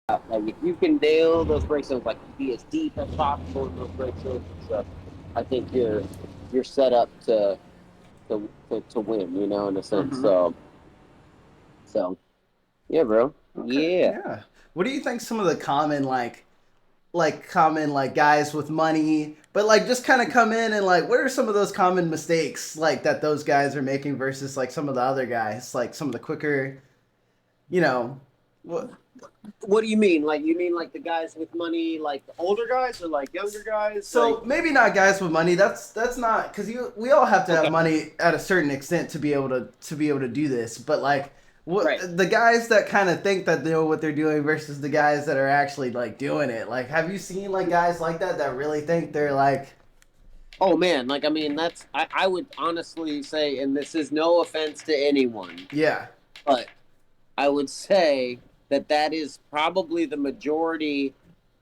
Like if you can nail those break zones, like be as deep as possible in those break zones and stuff, I think you're set up to win. You know, in a sense. Mm-hmm. So yeah, bro. Okay, Yeah. yeah. What do you think some of the common like guys with money, but like just kind of come in and like what are some of those common mistakes like that those guys are making versus like some of the other guys, like some of the quicker, you know, what What do you mean? Like you mean like the guys with money, like the older guys, or like younger guys? Like so maybe not guys with money. That's not because you we all have to have okay, money at a certain extent to be able to do this. But like what right. the guys that kind of think that they know what they're doing versus the guys that are actually like doing it. Like, have you seen like guys like that that really think they're like, Oh man, like I mean that's I would honestly say, and this is no offense to anyone, yeah, but I would say that that is probably the majority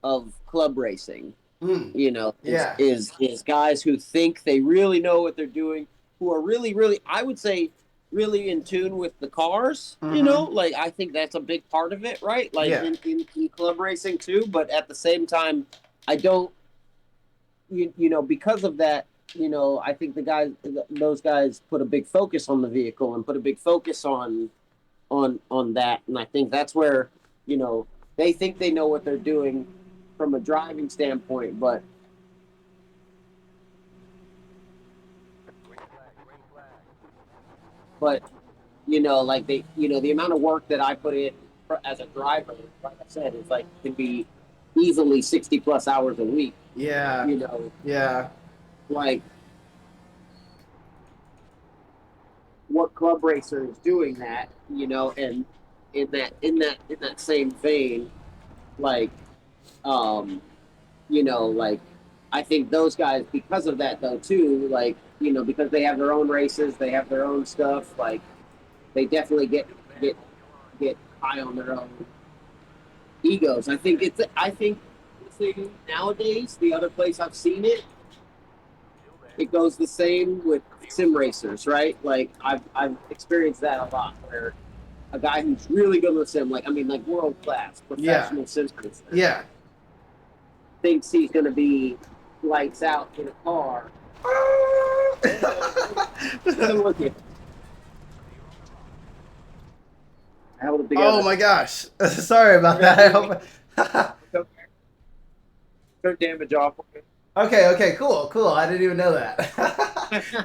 of club racing. mm, You know, yeah, is guys who think they really know what they're doing, who are really, I would say, really in tune with the cars. You know, mm-hmm, like I think that's a big part of it, right? Like yeah, in club racing too. But at the same time, I don't, you know, because of that. You know, I think those guys put a big focus on the vehicle and put a big focus on that, and I think that's where you know they think they know what they're doing from a driving standpoint, but you know, like you know, the amount of work that I put in as a driver, like I said, is like can be easily 60 plus hours a week. yeah, You know, yeah, like what club racer is doing that, you know, and in that same vein, like um, you know, like I think those guys because of that though too, like, you know, because they have their own races, they have their own stuff, like they definitely get get high on their own egos. I think nowadays the other place I've seen it, it goes the same with sim racers, right? Like I've experienced that a lot where a guy who's really good with sim, like I mean like world class yeah, professional sim racer, yeah. thinks he's gonna be lights out in a car. And look at I held it Oh together. my gosh, sorry about that. I hope. Took damage off. Okay, okay, cool, cool. I didn't even know that.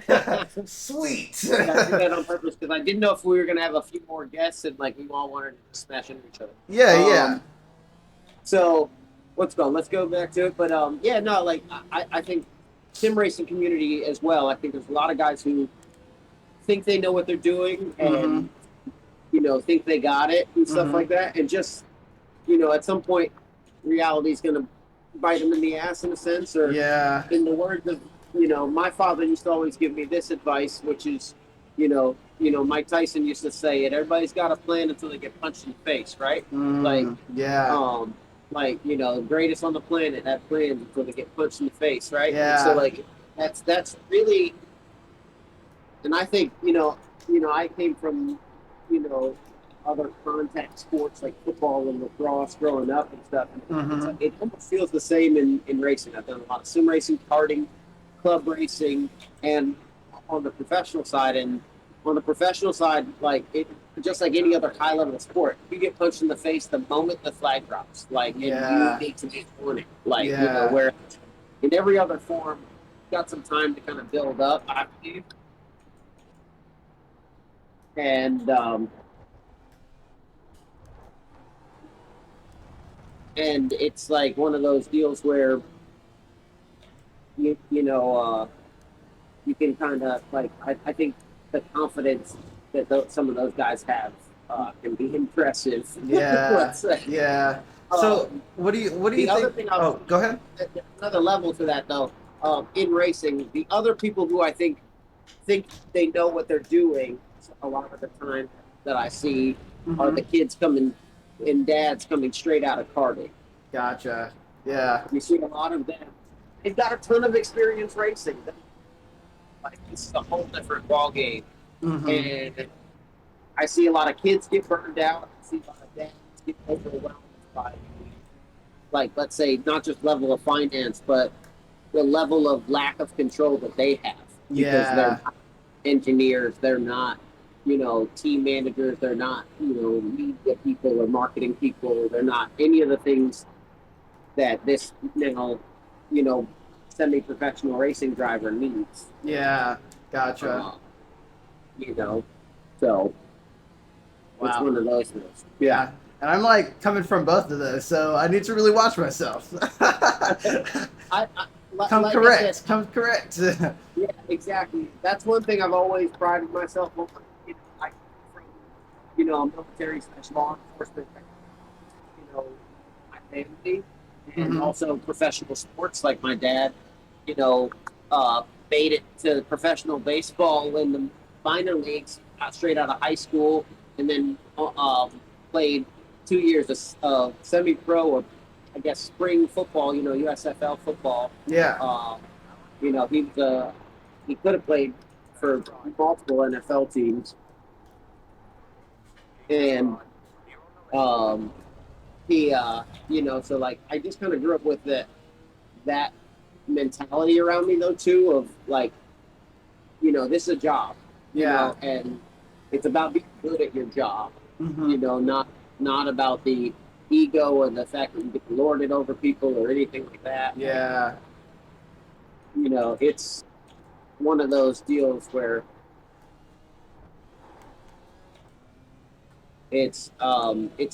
Yeah, Sweet. I did that on purpose because I didn't know if we were gonna have a few more guests and like we all wanted to smash into each other. Yeah, yeah. Um, so let's go back to it. But yeah, no, like I think sim racing community as well. I think there's a lot of guys who think they know what they're doing Mm-hmm. and you know think they got it and stuff Mm-hmm. like that, and just you know at some point reality is gonna bite them in the ass in a sense, or Yeah. in the words of you know my father used to always give me this advice, which is Mike Tyson used to say it. Everybody's got a plan until they get punched in the face, right? Like, Mm, yeah. um, like greatest on the planet have plans until they get punched in the face, right? And so Yeah. like that's really, and I think I came from you know other contact sports like football and lacrosse growing up and stuff. And Mm-hmm. it almost feels the same in racing. I've done a lot of sim racing, karting, club racing, and on the professional side. And on the professional side, like it, just like any other high level sport, you get punched in the face the moment the flag drops. Like, and you Yeah. need to be warning. Like, Yeah. where in every other form, you got some time to kind of build up, I believe. And and it's like one of those deals where you know you can kind of like I think the confidence that some of those guys have can be impressive. Yeah. Let's say. Yeah. So Um, what do you the other think? thing I'll Oh, go ahead. another level to that though, in racing, the other people who I think they know what they're doing a lot of the time that I see are Mm-hmm. the kids coming and dads coming straight out of karting. Gotcha. Yeah. You see a lot of them. They've got a ton of experience racing. Like this is a whole different ball game, Mm-hmm. and I see a lot of kids get burned out. I see a lot of dads get overwhelmed by like let's say not just level of finance, but the level of lack of control that they have because they're Yeah. not engineers, they're not, team managers, they're not, media people or marketing people, they're not any of the things that this you know, semi-professional racing driver needs. Yeah. Gotcha. Uh, you know, so it's Wow. one of those things. Yeah. Yeah. And I'm like coming from both of those, so I need to really watch myself. Come Like I said, correct. Come correct. yeah, exactly. That's one thing I've always prided myself on. I come from, a military slash law enforcement my family, and Hmm. also professional sports. Like my dad, you know, uh, made it to professional baseball in the minor leagues, got straight out of high school, and then played 2 years of semi-pro or I guess spring football. USFL football. Yeah. Uh, he could have played for multiple NFL teams, and um, so like I just kind of grew up with that mentality around me though too of like this is a job, Yeah. and it's about being good at your job, Hmm. not about the ego or the fact that you get to lord it over people or anything like that. Yeah. It's one of those deals where it's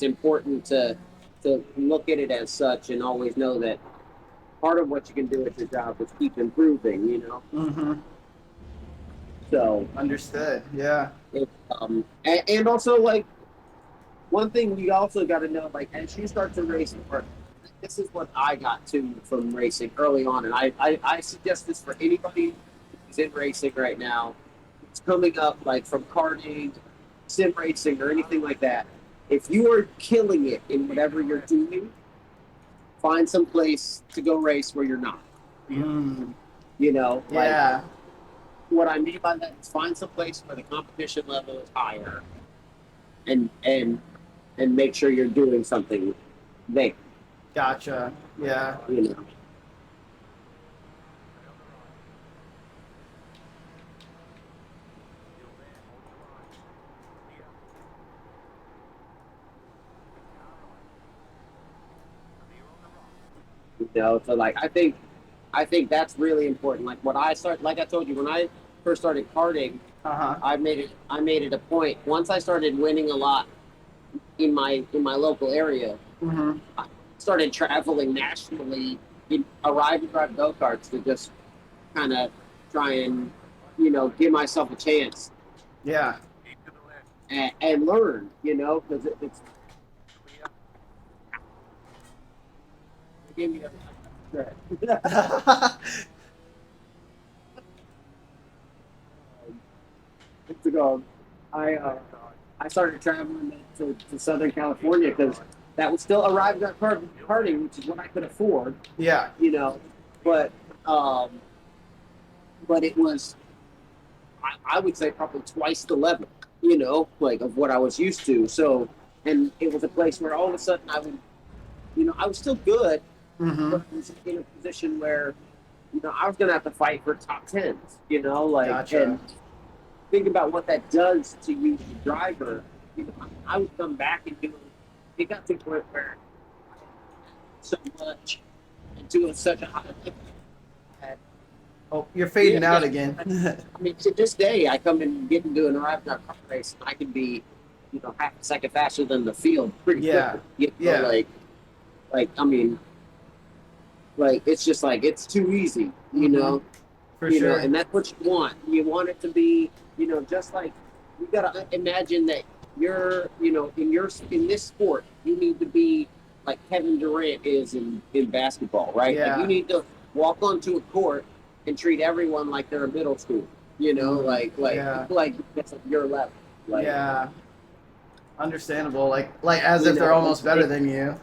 important to look at it as such and always know that part of what you can do at your job is keep improving. Hmm. So Understood. Yeah. and also like one thing you also got to know, like as you start to race more, this is what I got to from racing early on, and I suggest this for anybody who's in racing right now. It's coming up like from karting, sim racing, or anything like that. If you are killing it in whatever you're doing, find some place to go race where you're not. Mm. Like Yeah. what I mean by that is find some place where the competition level is higher, and make sure you're doing something there. Gotcha. Yeah. You know, So like I think that's really important. Like like I told you when I first started karting, Uh huh. I made it a point. Once I started winning a lot in my local area, Hmm. I started traveling nationally in arrive and drive go karts to just kind of try and give myself a chance Yeah. and learn. Because it's give me a It's ago. I uh, I started traveling to Southern California because that was still arrived at karting, which is what I could afford, Yeah. you know. But um, but it was I would say probably twice the level, like of what I was used to. So and it was a place where all of a sudden I was still good, Hmm. but I was in a position where I was gonna have to fight for top tens, like Gotcha. and think about what that does to you, the driver. I would come back and do. It got to the point where so much and doing such a high level that Oh, you're yeah, fading out yeah. again. I mean, to this day, I come and get into an arrive in our car race, and I can be, half a second faster than the field pretty Yeah. quickly. Yeah. Like I mean, like it's just like it's too easy, Hmm. For sure. and that's what you want. You want it to be, just like you gotta imagine that in this sport, you need to be like Kevin Durant is in basketball, right? Like you Yeah. need to walk onto a court and treat everyone like they're a middle school, Mm. like Yeah. like that's at your level, like Yeah. Understandable. Like as if they're and almost better than you.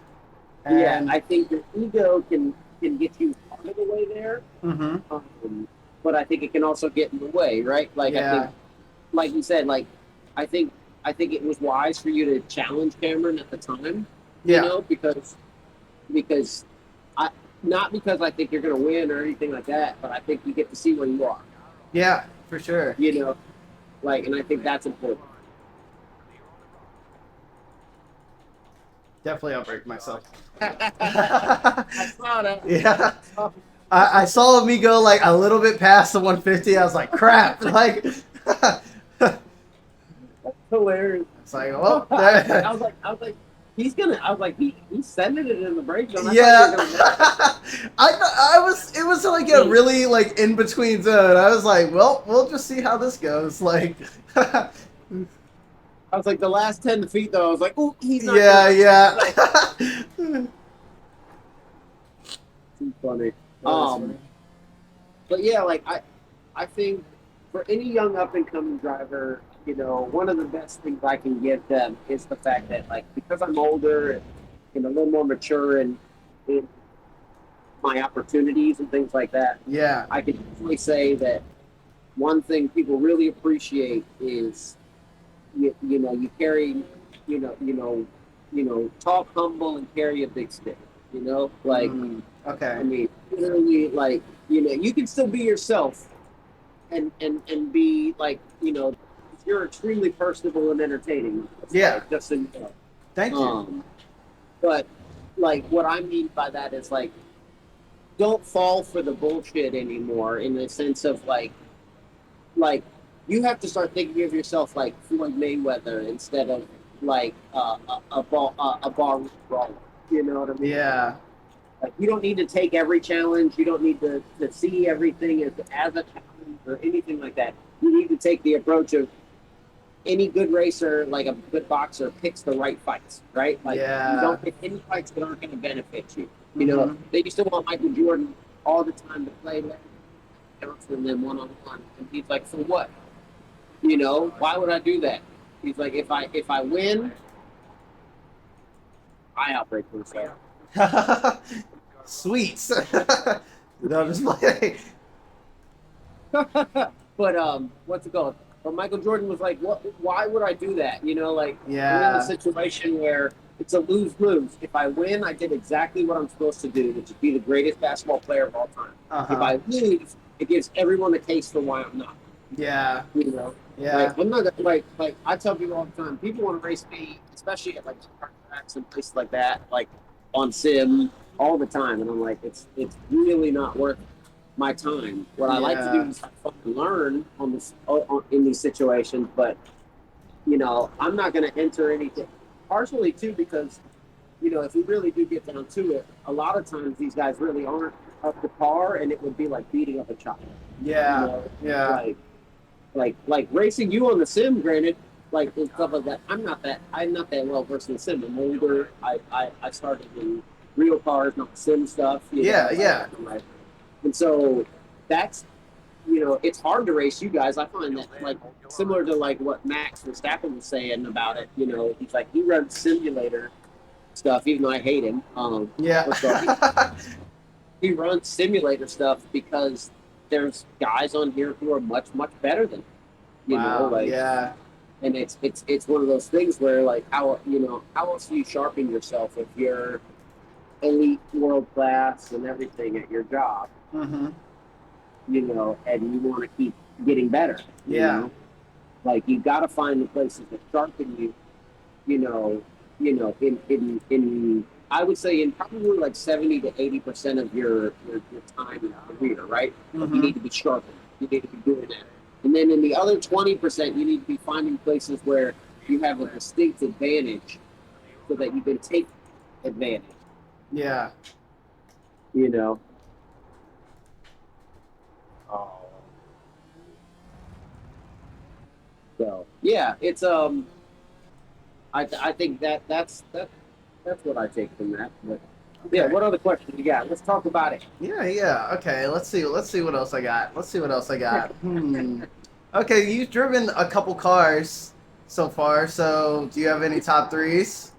yeah, And I think your ego can get you part of the way there, hmm. um, but I think it can also get in the way, right? Like I think, Yeah. like you said, like I think I think it was wise for you to challenge Cameron at the time, Yeah. because because I not because I think you're going to win or anything like that, but I think you get to see where you are. Yeah, for sure. You know, like, and I think that's important. Definitely outbreak myself. I saw that. Yeah. I saw I saw me go like a little bit past the 150. I was like, crap. Like, hilarious. it's like, well, there. I was like, he's sending it in the break zone. I thought you were Yeah. gonna make I was, it was like a it. really like in between zone. I was like, well, we'll just see how this goes. Like, I was like, the last 10 feet though. I was like, oh, he's not gonna yeah, make it. yeah. Like, too funny. That is funny. But yeah, like I think for any young up and coming driver, one of the best things I can give them is the fact that like because I'm older and a little more mature in my opportunities and things like that, Yeah. I can definitely say that one thing people really appreciate is you carry talk humble and carry a big stick. Like Okay. I mean, literally, like you can still be yourself and be like you're extremely personable and entertaining. It's Yeah. like just so you know. Thank you. But like what I mean by that is like don't fall for the bullshit anymore in the sense of like you have to start thinking of yourself like Floyd Mayweather instead of like a bar brawler. You know what I mean? Yeah. Like you don't need to take every challenge. You don't need to see everything as a challenge or anything like that. You need to take the approach of any good racer, like a good boxer, picks the right fights, right? Like you Yeah. don't pick any fights that aren't going to benefit you. Mm-hmm. They used to want Michael Jordan all the time to play Larry Johnson and them one on one, and he's like, for what? Why would I do that? He's like, if I win, I outbreak myself. Sweets. No, just play. But what's it called? But Michael Jordan was like, "What? Why would I do that? Like I'm in a Yeah. situation where it's a lose lose. If I win, I did exactly what I'm supposed to do, which is be the greatest basketball player of all time. Uh If huh. I lose, it gives everyone a taste for why I'm not. Yeah. You know, Yeah. like I'm not like I tell people all the time. People want to race me, especially at like tracks and places like that, like on sim all the time, and I'm like, it's really not worth my time. What I like to do Yeah. is have fun and learn in these situations, but I'm not going to enter anything. Partially too because if we really do get down to it, a lot of times these guys really aren't up to par, and it would be like beating up a child. You Yeah. know, Yeah. like racing you on the sim. Granted, like and stuff like that. I'm not that well versed in the sim. I'm older. I started in real cars, not sim stuff. Yeah. Yeah. And so that's it's hard to race you guys. I find that like similar to like what Max Verstappen was saying about it. He's like he runs simulator stuff, even though I hate him. Yeah. He runs simulator stuff because there's guys on here who are much better than him. Wow. Like, Yeah. and it's one of those things where like how else do you sharpen yourself if you're elite, world class, and everything at your job? Mm-hmm. And you want to keep getting better. Yeah. Like you got to find the places that sharpen you. In I would say in probably like 70 to 80% of your time in career, right? Like you Mm-hmm. need to be sharpened. You need to be doing that. And then in the other 20%, you need to be finding places where you have a distinct advantage, so that you can take advantage. Yeah. You know. So yeah, it's I think that's what I take from that. But yeah, Okay. what other questions you got? Let's talk about it. Yeah. Yeah. Okay. Let's see. Let's see what else I got. Let's see what else I got. Okay. You've driven a couple cars so far. So, do you have any top threes?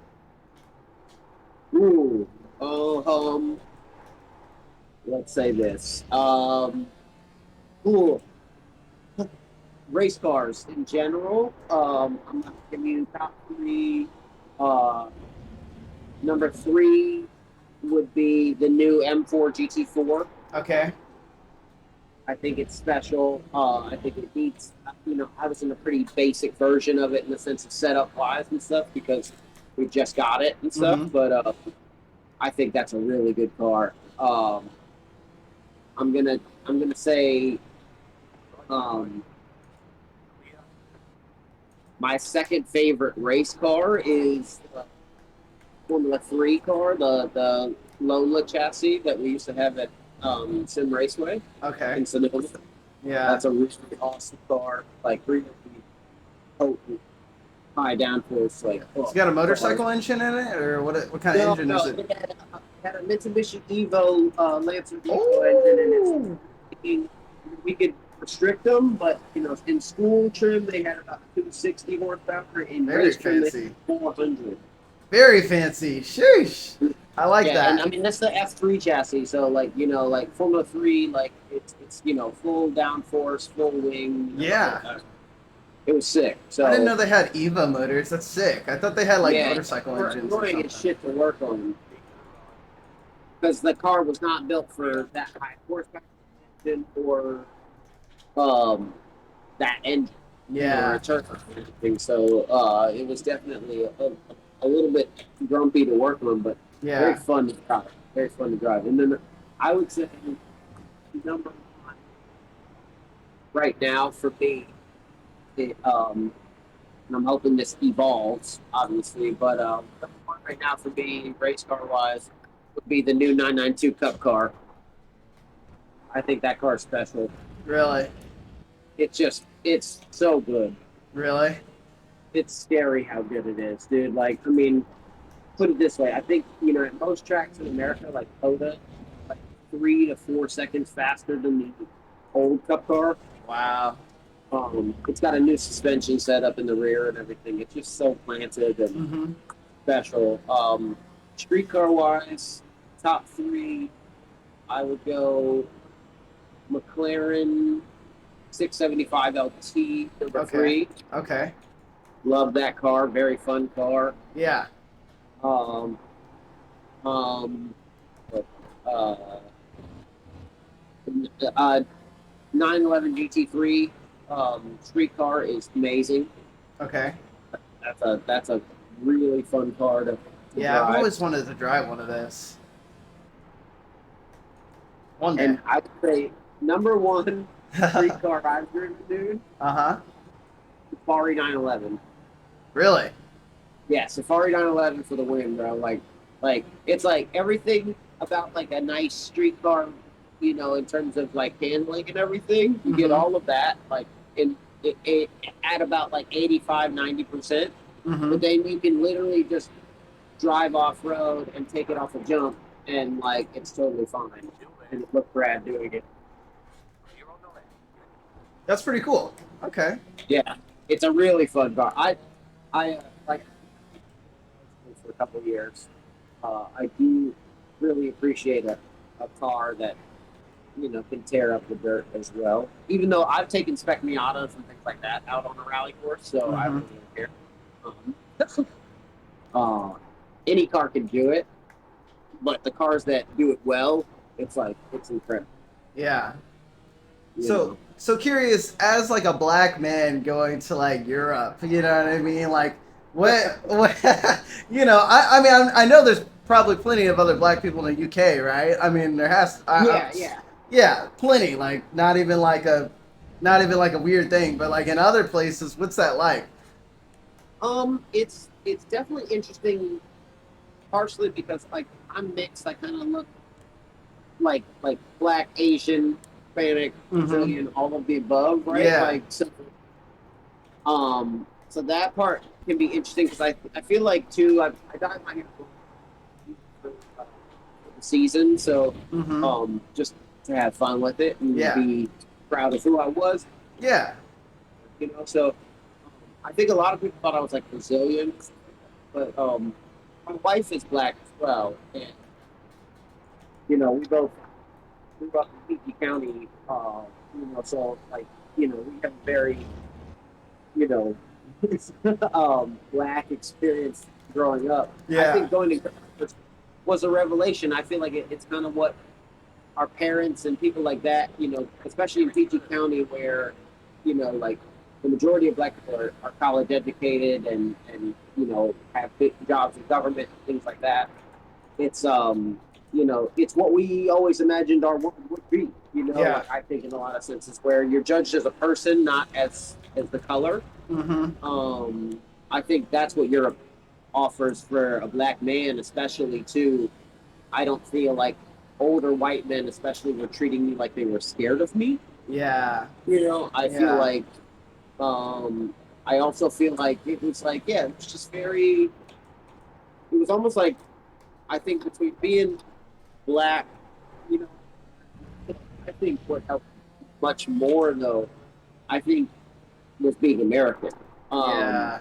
Ooh, let's say this. Cool. Race cars in general. I'm not giving you top three. Uh, number three would the new M4 GT4. Okay. I think it's special. I think it needs, I was in a pretty basic version of it in the sense of setup wise and stuff because we just got it and stuff. Mm-hmm. But I think that's a really good car. I'm gonna I'm gonna say um, my second favorite race car is the Formula 3 car, the Lola chassis that we used to have at Sim Raceway Okay. in Sonoma. Yeah. That's a really awesome car, like really potent, high downforce, like It's got a car. motorcycle engine in it, or what kind of No, engine is no, it? it had a Mitsubishi Evo, Lancer Evo engine in it. Oh, We could restrict them, but in school trim they had about 260 horsepower. In very race trim they had fancy. 400. Very fancy. Sheesh. I like Yeah, and I that. mean that's the F3 chassis, so like Formula 3, like it's full downforce, full wing. Yeah. It was sick. I didn't know So they had EVA motors. That's sick. I thought they had like yeah, motorcycle we're engines or annoying as something. shit to work on because the car was not built for that high horsepower engine or um that engine, or a Yeah. turbo or anything. So it was definitely a little bit grumpy to work on, but very Yeah. fun to drive. Very fun to drive. And then I would say number one right now for me, and I'm hoping this evolves, obviously, but number one right now for me, race car wise, would be the new 992 Cup car. I think that car is special. Really. It's so good. Really. It's scary how good it is, dude. Like, I mean, put it this way: I think at most tracks in America, like Coda, like 3 to 4 seconds faster than the old Cup car. Wow. It's got a new suspension set up in the rear and everything. It's just so planted and Mm-hmm. special. Street car wise, top three, I would go McLaren 675 LT number Okay. three. Okay. Love that car. Very fun car. Yeah. Um, um, uh, 911 GT3 street car is amazing. Okay. That's a really fun car to Yeah, I've drive. always wanted to drive one of this. One day. And I would say number one street car I've driven, dude, Uh-huh. Safari 911. Really? Yeah, Safari 911 for the win, bro. Like it's like everything about like a nice street car, in terms of like handling and everything. You get Mm-hmm. all of that, like in it at about like 85-90%. Mm-hmm. But then you can literally just drive off road and take it off a jump, and like it's totally fine. And it looked rad doing it. That's pretty cool. Okay. Yeah, it's a really fun car. I like for a couple of years. I do really appreciate a car that can tear up the dirt as well. Even though I've taken spec Miatas and things like that out on a rally course, so I Mm-hmm. really don't care. Uh, any car can do it, but the cars that do it well, it's incredible. Yeah. You So know. so curious, as like a black man going to like Europe, you know what I mean? Like what I mean I know there's probably plenty of other black people in the UK, right? I mean there has Yeah, yeah. yeah, plenty. Like not even like a weird thing, but like in other places, what's that like? It's definitely interesting, partially because like I'm mixed. I kind of look like black, Asian, Hispanic, Mm-hmm. Brazilian, all of the above, right? Yeah. Like so that part can be interesting because I feel like too I dyed my hair for the season, so Mm-hmm. just to have fun with it and Yeah. be proud of who I was, Yeah. So I think a lot of people thought I was like Brazilian, but my wife is black as well, and we both grew up in Peachey County, so like we have a very you know black experience growing up. I Yeah. think going to was a revelation. I feel like it's kind of what our parents and people like that, especially in PG County, where like the majority of black people are college educated and have big jobs in government and things like that. It's it's what we always imagined our world would be. Yeah. Like I think in a lot of senses where you're judged as a person, not as the color. Mm-hmm. Um, I think that's what Europe offers for a black man, especially too. I don't feel like older white men, especially, were treating me like they were scared of me. Yeah. I feel Yeah. like um, I also feel like it was like yeah, it was just very. It was almost like I think between being black, you know, I think what helped much more though, I think was being American. Um, Yeah.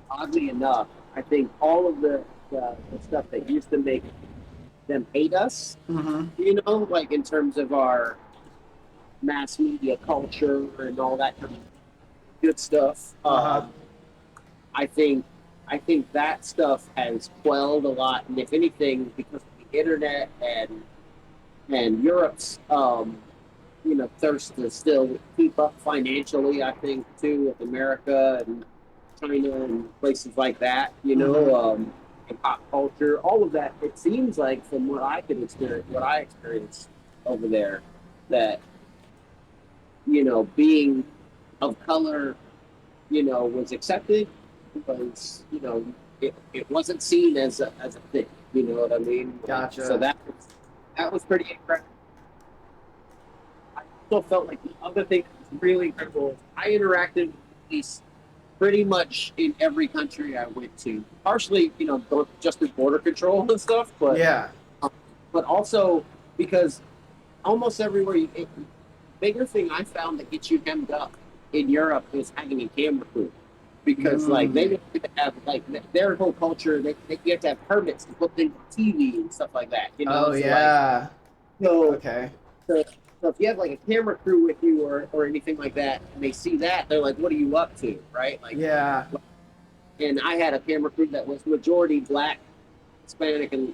Oddly enough, I think all of the stuff that used to make them hate us, Mm-hmm. like in terms of our mass media culture and all that kind of good stuff. Uh-huh. I think I think that stuff has quelled a lot, and if anything, because of the internet and Europe's thirst to still keep up financially, I think too with America and China and places like that, Mm-hmm. and pop culture, all of that. It seems like from what I could experience, what I experienced over there, that being of color, was accepted because it wasn't seen as a thing. You know what I mean? Like so Gotcha. that was pretty incredible. I also felt like the other thing that was really incredible is I interacted with police pretty much in every country I went to. Partially, just through border control and stuff, Yeah. but also because almost everywhere bigger thing I found that gets you hemmed up in Europe is having a camera crew. Because like they Mm. don't have like their whole culture, you have to have permits to put things on TV and stuff like that. Oh So like yeah. so Okay. so, so if you have like a camera crew with you or anything like that, and they see that, they're like, "What are you up to?" Right? Like, Yeah. and I had a camera crew that was majority black, Hispanic, and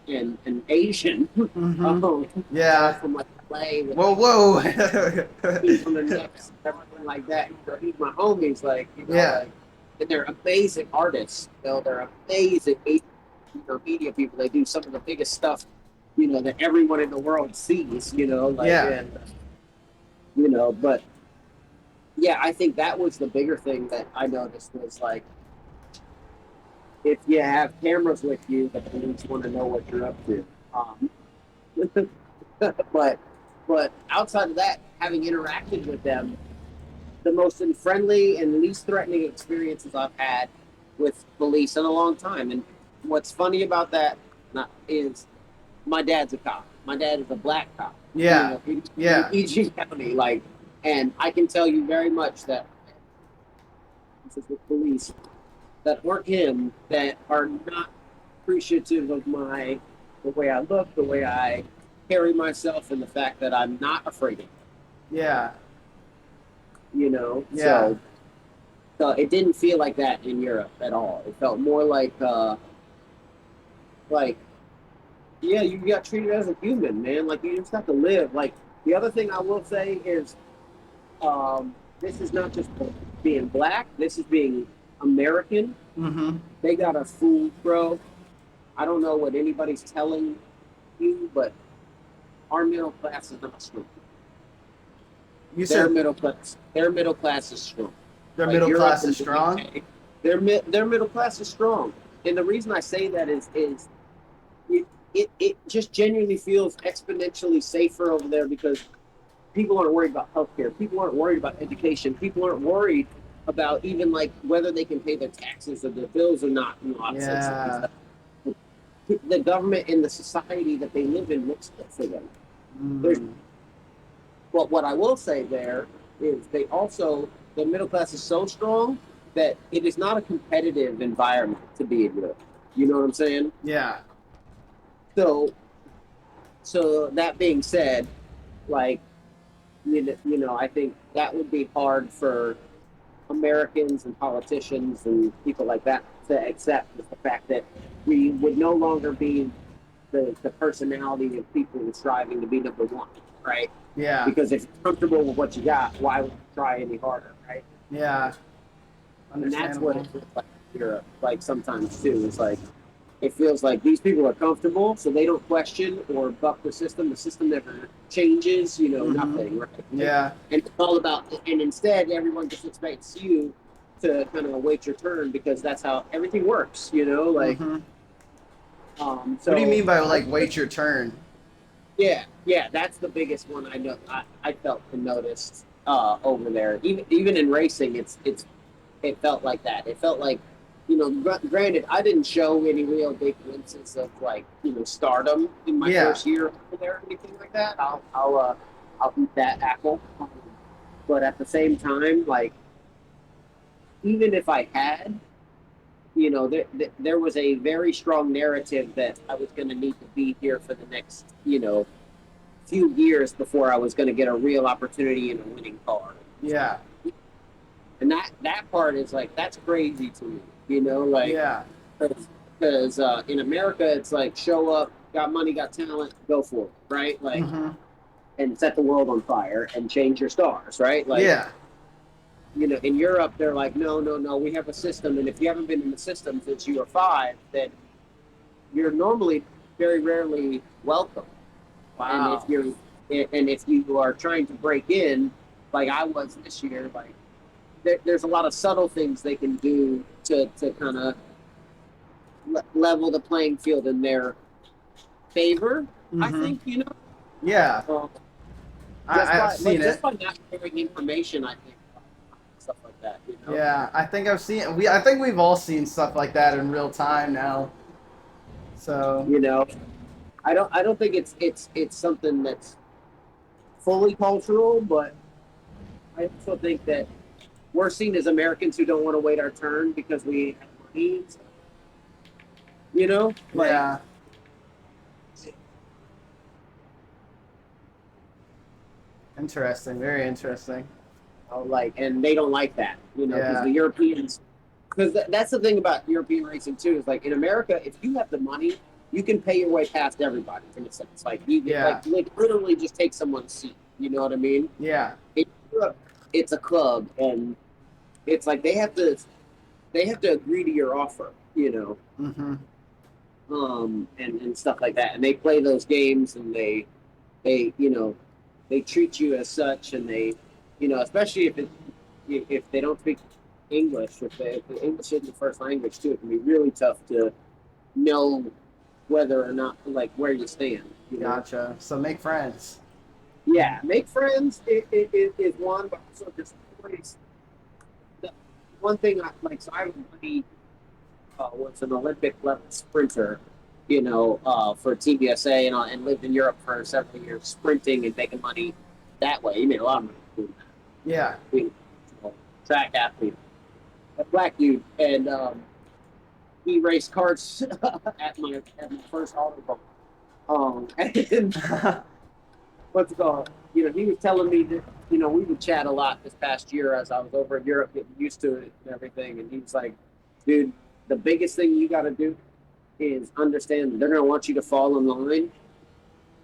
Asian, Mm-hmm. all Yeah. from like LA with Whoa, like whoa. on their necks, everything like that. He's my homies, like Yeah. like, and they're amazing artists. They're amazing, media people. They do some of the biggest stuff, that everyone in the world sees. Like Yeah. and but yeah, I think that was the bigger thing that I noticed was like if you have cameras with you, the police want to know what you're up to. Um, but outside of that, having interacted with them, the most friendly and least threatening experiences I've had with police in a long time. And what's funny about that is my dad's a cop. My dad is a black cop. Yeah. In Yeah. PG County, like, and I can tell you very much that this is with police that weren't him that are not appreciative of the way I look, the way I carry myself, and the fact that I'm not afraid of them. Yeah. Yeah. So it didn't feel like that in Europe at all. It felt more like yeah, you got treated as a human, man. Like you just have to live. Like the other thing I will say is this is not just being black. This is being American. Mm-hmm. They got us fooled, bro. I don't know what anybody's telling you, but our middle class is not strong. You said Their middle class is strong. their Like middle Europe class and is the strong? UK, their middle class is strong. And the reason I say that is it just genuinely feels exponentially safer over there because people aren't worried about healthcare. People aren't worried about education. People aren't worried about even like whether they can pay their taxes or their bills or not in a lot of senses. Yeah. The government and the society that they live in looks good for them. There's Mm. But what I will say there is the middle class is so strong that it is not a competitive environment to be in Europe. You know what I'm saying? Yeah. So that being said, like I think that would be hard for Americans and politicians and people like that to accept is the fact that we would no longer be the personality of people striving to be number one, right? Yeah. Because if you're comfortable with what you got, why would you try any harder, right? Yeah. And that's what Understandable. it feels like in Europe, like sometimes too. It's like it feels like these people are comfortable, so they don't question or buck the system. The system never changes, Mm-hmm. nothing, right? And Yeah. it's all about, and instead, everyone just expects you to kind of wait your turn because that's how everything works, like, Mm-hmm. What do you so mean by I, like wait your turn? yeah, that's the biggest one I know. I felt and noticed over there. Even in racing, it felt like that. It felt like, granted, I didn't show any real big glimpses of like stardom in my Yeah. first year over there or anything like that. I'll eat that apple. But at the same time, like even if I had, there was a very strong narrative that I was going to need to be here for the next few years before I was going to get a real opportunity in a winning car. Yeah. And that part is like that's crazy to me, like Yeah. because in America it's like show up, got money, got talent, go for it, right? Like Mm-hmm. and set the world on fire and change your stars, right? Like Yeah. in Europe they're like no, no, no, we have a system, and if you haven't been in the system since you were 5, then you're normally very rarely welcome. And if Wow. you are trying to break in, like I was this year, like there's a lot of subtle things they can do to kind of level the playing field in their favor. I Mm-hmm. think Yeah. um, I've seen just it. by not sharing information. I think stuff like that. Yeah. I think I've seen we I think we've all seen stuff like that in real time now. So You know. I don't think it's something that's fully cultural, but I also think that we're seen as Americans who don't want to wait our turn because we have money. Like yeah. Interesting. Very interesting. and they don't like that, because Yeah. the Europeans, because that's the thing about European racing too, is like in America, if you have the money, you can pay your way past everybody in a sense. Like you get Yeah. like literally just take someone's seat. You know what I mean? Yeah. In Europe, it's a club, and it's like they have to agree to your offer. Mm-hmm. And stuff like that, and they play those games, and they treat you as such, and especially if they don't speak English, if the English isn't the first language too, it can be really tough to know whether or not like where you stand. Gotcha. So make friends. Yeah, make friends is one, but also just always the one thing I like. So I have a buddy was an Olympic level sprinter, for Team USA, and lived in Europe for several years, sprinting and making money that way. He made a lot of money doing that. Yeah. Being track athlete, a black dude, and he raced karts at my first auto boat. And what's it called? He was telling me that we would chat a lot this past year as I was over in Europe getting used to it and everything. And he was like, "Dude, the biggest thing you got to do is understand that they're going to want you to fall in line."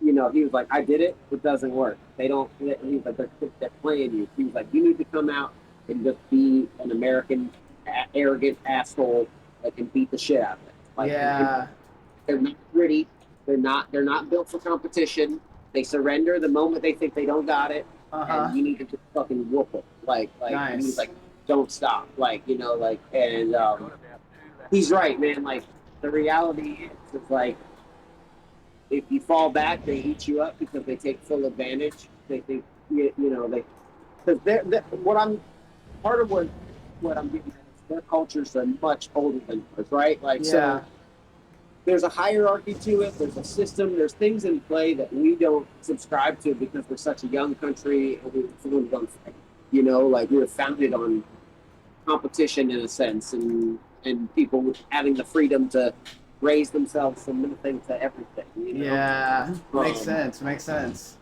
He was like, "I did it. It doesn't work. They don't." He was like, "They're playing you." He was like, "You need to come out and just be an American, arrogant asshole that can beat the shit out of it." Like, yeah. they're not gritty. They're not built for competition. They surrender the moment they think they don't got it, Uh-huh. and you need to just fucking whoop them. And he's Nice. like, "Don't stop." And he's right, man. Like the reality is like if you fall back, they eat you up because they take full advantage. They think they because what I'm part of what I'm getting at is their cultures are much older than ours, right? Like so, Yeah. there's a hierarchy to it. There's a system. There's things in play that we don't subscribe to because we're such a young country and we were founded on, like we were founded on competition in a sense, and people having the freedom to raise themselves from nothing to everything. Yeah. Makes Um, sense. Makes sense.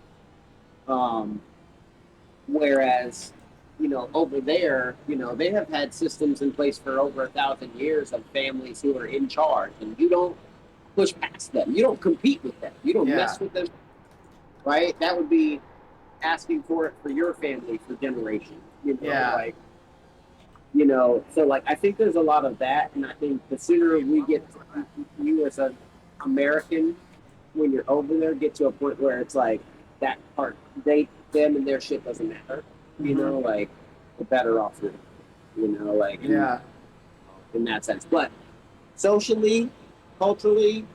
um, Whereas, over there, they have had systems in place for over 1,000 years of families who are in charge, and you don't push past them. You don't compete with them. You don't Yeah. mess with them, right? That would be asking for it for your family for generations. Yeah. So like I think there's a lot of that, and I think the sooner we get you as an American when you're over there get to a point where it's like that part them and their shit doesn't matter, Hmm. like the better off you're, like Yeah. in that sense. But socially, culturally,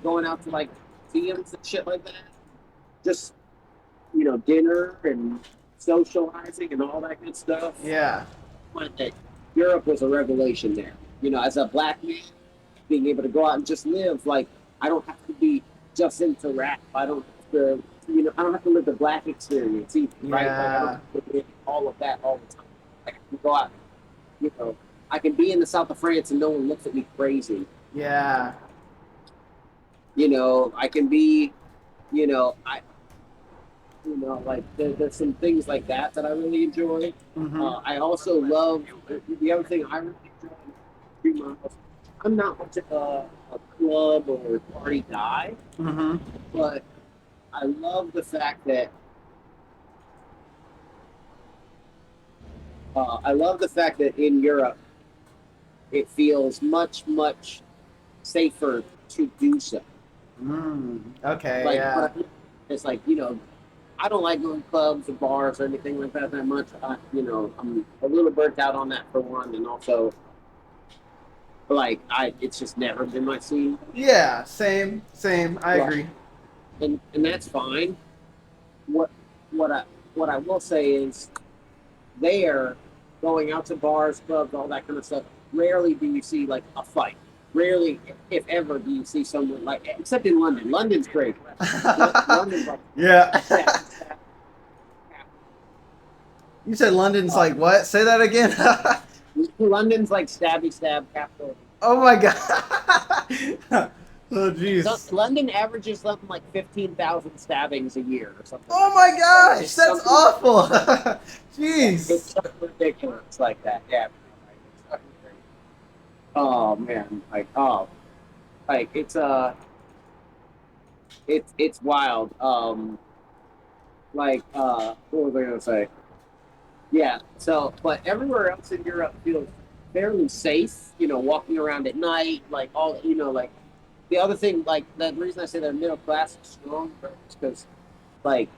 going out to like museums and shit like that, just dinner and socializing and all that good stuff. Yeah. Europe was a revelation there. As a black man, being able to go out and just live, like I don't have to be just into rap. I don't have to live the black experience either, right? Like I don't Yeah. have to live all of that all the time. Like I can go out, you know, I can be in the south of France and no one looks at me crazy. Yeah. I can be, I like there's some things like that I really enjoy. Hmm. I also love the other thing I really enjoy. 3 miles. I'm not much of a club or party guy, Hmm. but I love the fact that in Europe it feels much safer to do so. Mm. Okay. Like Yeah. it's like I don't like going to clubs or bars or anything like that much. I'm a little burnt out on that for one, and also like it's just never been my scene. Yeah. Same. Same. I But agree. and that's fine. What what I what I will say is there, going out to bars, clubs, all that kind of stuff. Rarely do you see like a fight. Rarely, if ever, do you see someone like except in London. London's great. London's like Yeah. stab, stab, You said London's uh, like what? Say that again. London's like stabby stab capital. Oh my god. Oh So jeez. London averages something like 15,000 stabbings a year or something Oh like my that. Like gosh, it's that's something. awful. Yeah, it's Jeez. something ridiculous like that. Yeah. It's fucking crazy. Oh man, like it's wild. What was I gonna say? Yeah. So, but everywhere else in Europe feels fairly safe. Walking around at night, like all like the other thing, like the reason I say they're middle class is strong is because like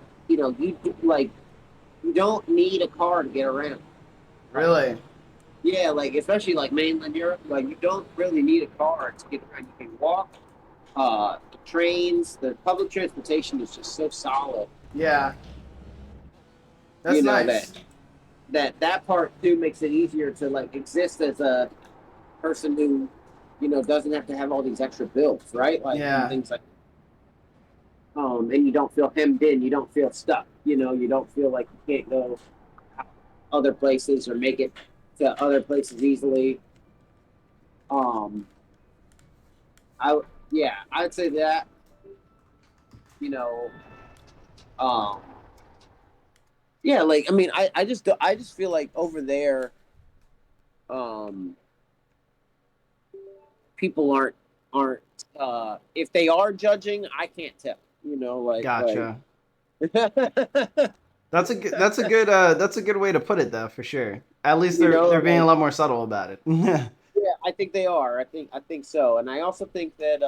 like you don't need a car to get around. Like Really? yeah, like especially like mainland Europe, like you don't really need a car to get around. You can walk. The trains, the public transportation is just so solid. Yeah. You That's know that nice. that part too makes it easier to like exist as a person who doesn't have to have all these extra bills, right? Like and Yeah. things like and you don't feel hemmed in, you don't feel stuck. You don't feel like you can't go other places or make it to other places easily. Um, I yeah, I'd say that you know um yeah, like I mean, I just feel like over there, um, people aren't if they are judging, I can't tell. Like Gotcha. That's a good way to put it though, for sure. At least they're being a like lot more subtle about it. yeah, I think they are. I think so, and I also think that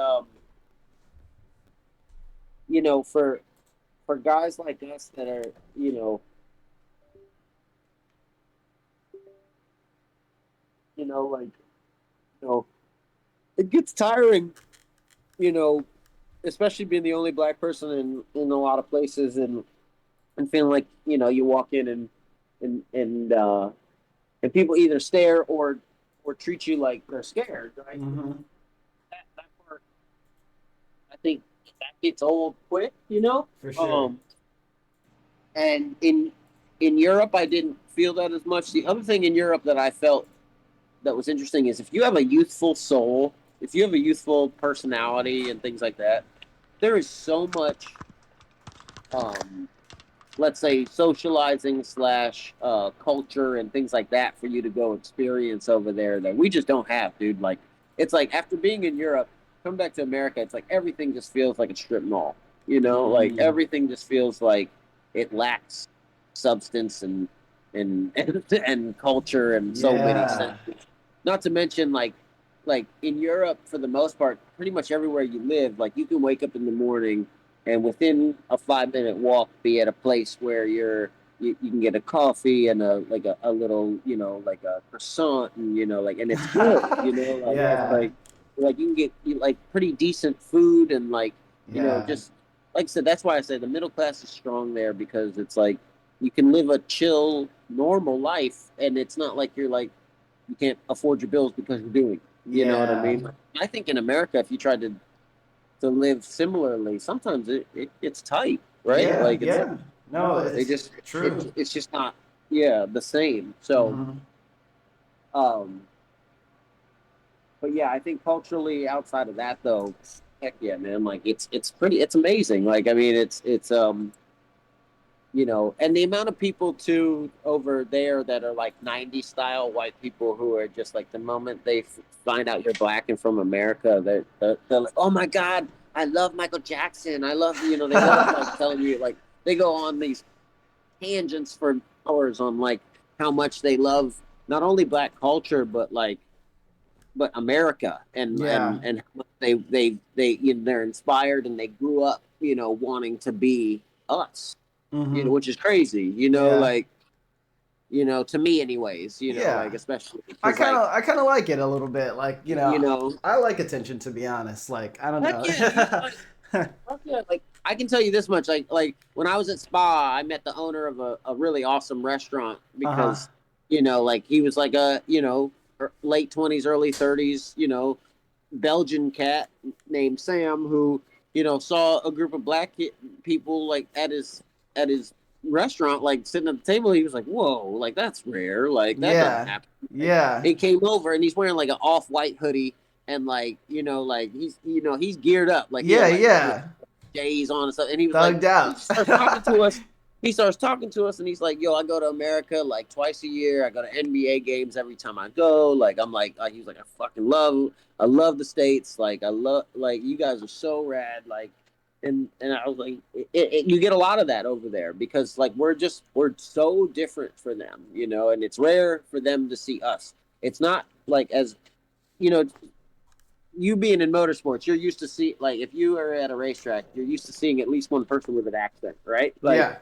for guys like us that are like it gets tiring, you know, especially being the only black person in a lot of places and feeling like you walk in and people either stare or treat you like they're scared, right? Hmm. That part, I think that gets old quick. For sure. Um, and in Europe, I didn't feel that as much. The other thing in Europe that I felt that was interesting is if you have a youthful soul, if you have a youthful personality and things like that, there is so much um, let's say socializing slash culture and things like that for you to go experience over there that we just don't have, dude. Like it's like after being in Europe. come back to America, it's like everything just feels like a strip mall. You know, like Mm, everything just feels like it lacks substance and culture and so many yeah. senses. Not to mention like in Europe for the most part, pretty much everywhere you live, like you can wake up in the morning and within a 5 minute walk be at a place where you can get a coffee and a little, like a croissant, and like, and it's good, like it's Yeah. like you can get like pretty decent food, and like, Yeah. just like I said, that's why I say the middle class is strong there, because it's like you can live a chill, normal life, and it's not like you're like you can't afford your bills because you're doing. You know what I Yeah. mean? I think in America, if you tried to live similarly, sometimes it's tight, right? Yeah. Like it's Yeah. No, they it's just true. it's just not, yeah, the same. So Hmm. um but yeah, I think culturally outside of that though, heck yeah, man, like it's amazing. Like I mean and the amount of people too over there that are like 90s style white people who are just like the moment they find out you're black and from America, they're like, oh my God, I love Michael Jackson. I love, they love like telling you, like, they go on these tangents for hours on like how much they love not only black culture, but America, and Yeah. how much they're inspired and they grew up, wanting to be us, Hmm. which is crazy, Yeah. like, to me anyways, Yeah. like especially I because kind like, of I kind of like it a little bit. Like, you know, I like attention, to be honest. Like, I don't heck know. yeah, dude, like, fuck yeah, like I can tell you this much, like when I was at Spa, I met the owner of a really awesome restaurant Uh-huh. because, like he was like a, late 20s, early 30s, Belgian cat named Sam who, saw a group of people like at his restaurant, like sitting at the table. He was like, "Whoa, like that's rare. Like that doesn't Yeah. happen." Like, Yeah. he came over and he's wearing like an off-white hoodie, and like, like he's geared up, like he Yeah, had like yeah. J's on and stuff, and he was like, Thugged he out. starts talking to us. He starts talking to us, and he's like, "Yo, I go to America like twice a year. I go to NBA games every time I go. Like, I'm like, he was like, I love the states. Like, I love, like, you guys are so rad. Like, and I was like, you get a lot of that over there because like we're so different for them, and it's rare for them to see us. It's not like as you know, you being in motorsports, you're used to see, like, if you are at a racetrack, you're used to seeing at least one person with an accent, right? Yeah.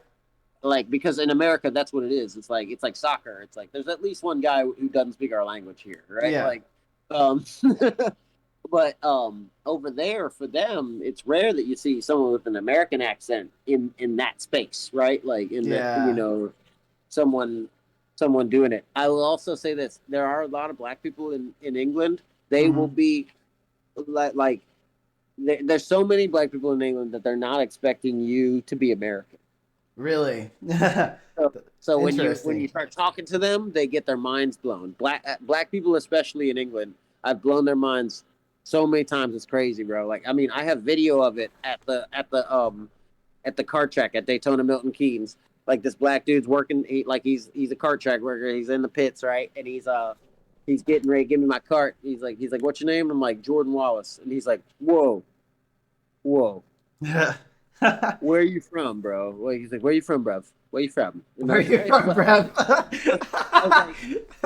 Like because in America, that's what it is. It's like soccer. It's like there's at least one guy who doesn't speak our language here, right? Yeah. Like, um, but over there for them, it's rare that you see someone with an American accent in that space, right? Like in that, Yeah. someone someone doing it. I will also say this: there are a lot of black people in England. They will Hmm. be like there's so many black people in England that they're not expecting you to be American. Really. So when you Interesting. start talking to them, they get their minds blown. Black people, especially in England, I've blown their minds so many times. It's crazy, bro. Like I mean, I have video of it at the kart track at Daytona Milton Keynes. Like this black dude's working. He's a kart track worker. He's in the pits, right? And he's getting ready to give me my cart. He's like, what's your name? I'm like, Jordan Wallace. And he's like, whoa, where are you from, bro? Well, he's like, where are you from, bruv? Where you from? And I Where was like, you hey, from, Brad? I was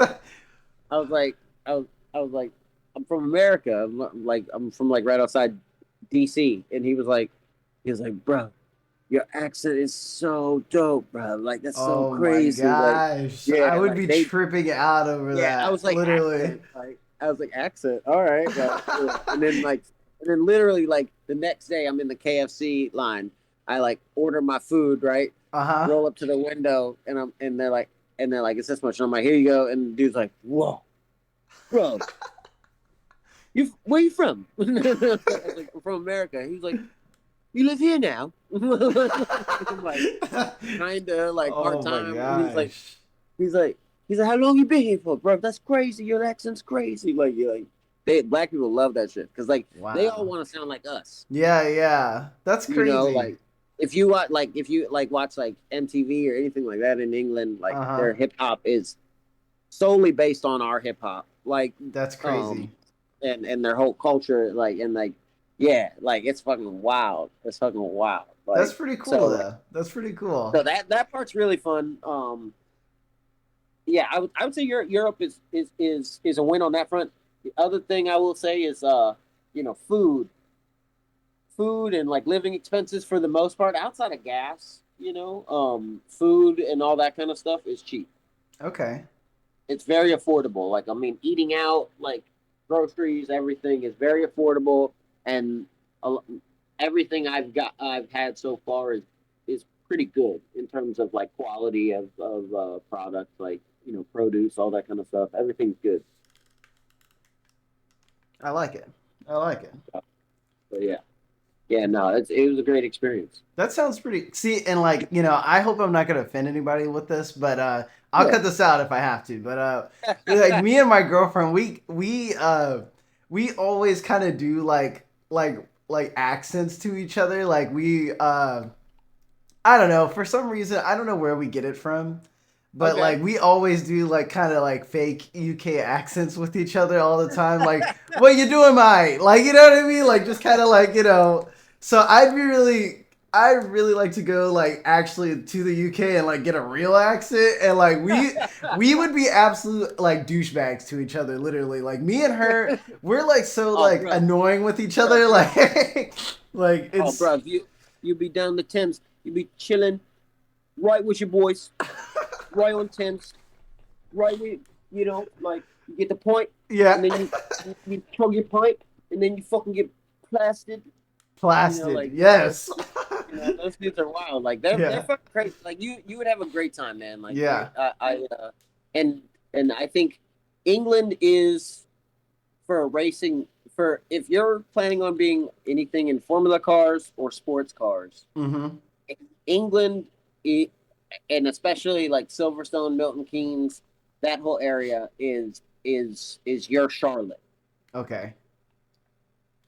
like, I was like, I was like, I'm from America. I'm from like right outside DC. And he was like, bro, your accent is so dope, bro. Like that's so Oh my crazy. Like, gosh. I yeah, would like be they, tripping out over yeah. I that. was like Literally. accent, like I was like accent. All right, well, yeah. And then literally like the next day, I'm in the KFC line. I like order my food, right? Uh-huh. Roll up to the window, and they're like, it's this much. And I'm like, here you go. And the dude's like, whoa, bro, where you from? I was like, I'm from America. He was like, you live here now. I'm like, kinda like part Oh my time. And gosh. he's like, how long you been here for, bro? That's crazy. Your accent's crazy. Like, you're like, black people love that shit because like they all Wow. want to sound like us. Yeah, yeah. That's crazy. Like if you watch like MTV or anything like that in England, like Uh-huh. their hip hop is solely based on our hip hop. Like, That's um, crazy. and their whole culture, like, and like, yeah, like it's fucking wild. It's fucking wild. That's Like, pretty cool so though. That's pretty cool. so that part's really fun. Yeah, I would say Europe is a win on that front. The other thing I will say is food and like living expenses for the most part outside of gas, food and all that kind of stuff is cheap. Okay. It's very affordable. Like, I mean, eating out, like groceries, everything is very affordable, and a, everything I've had so far is pretty good in terms of like quality of products, like produce, all that kind of stuff. Everything's good. I like it. I like it. So yeah, yeah, no, it was a great experience. That sounds pretty. See, and like I hope I'm not gonna offend anybody with this, but I'll Yeah. cut this out if I have to. But like me and my girlfriend, we always kind of do like accents to each other. Like we I don't know, for some reason I don't know where we get it from, but Okay. like we always do like kind of like fake UK accents with each other all the time. Like, what you doing, mate? Like, you know what I mean? Like, just kind of like So I'd really like to go like actually to the UK and like get a real accent, and like we would be absolute like douchebags to each other, literally. Like me and her, we're like so Oh, like bro, annoying with each bro, other, bro. like like Oh, it's bro, you be down the Thames, you be chilling right with your boys, right on Thames, right with like you get the point, yeah. and then you chug your pint, and then you fucking get plastered. Blasted. Like Yes. those dudes are wild. Like they're Yeah. fucking crazy. Like you would have a great time, man. Like Yeah. and and I think England is for racing for if you're planning on being anything in Formula cars or sports cars, Mm-hmm. England, and especially like Silverstone, Milton Keynes, that whole area is your Charlotte Okay.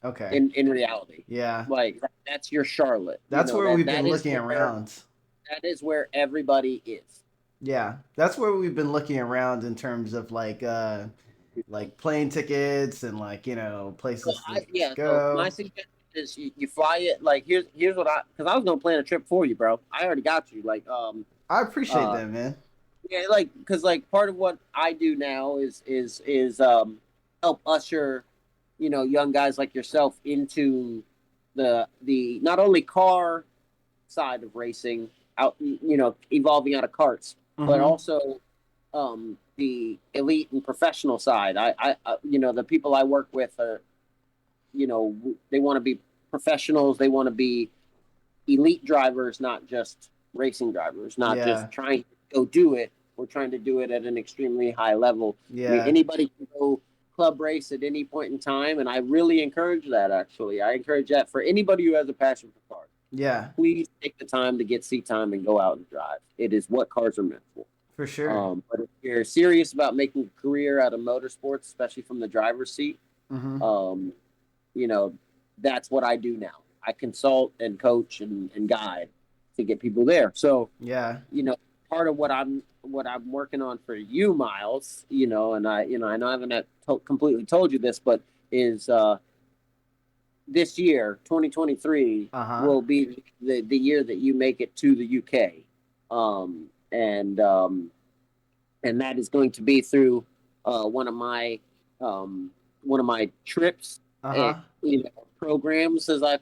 Okay. in reality. Yeah. Like that's your Charlotte. That's where That we've been that is looking where around. that is where everybody is. Yeah. That's where we've been looking around in terms of like plane tickets and like, So places to so my go. suggestion is you fly it like here's what because I was gonna plan a trip for you, bro. I already got you. Like I appreciate uh that, man. yeah, like because like part of what I do now is help usher young guys like yourself into the not only car side of racing out evolving out of karts, but Mm-hmm. also the elite and professional side. The people I work with are they want to be professionals. They want to be elite drivers, not just racing drivers, not Yeah. just trying to go do it. We're trying to do it at an extremely high level. I mean, Yeah. anybody can go club race at any point in time, and I really encourage that. Actually, I encourage that for anybody who has a passion for cars. Yeah. Please take the time to get seat time and go out and drive. It is what cars are meant for. For sure. But if you're serious about making a career out of motorsports, especially from the driver's seat, Mm-hmm. um, you know, that's what I do now. I consult and coach and guide to get people there. So, Yeah. you know, part of what I'm working on for you, Miles, and I know I haven't completely told you this, but is this year, 2023, Uh-huh. will be the year that you make it to the UK, and that is going to be through uh, one of my um, one of my trips, and Uh-huh. programs as I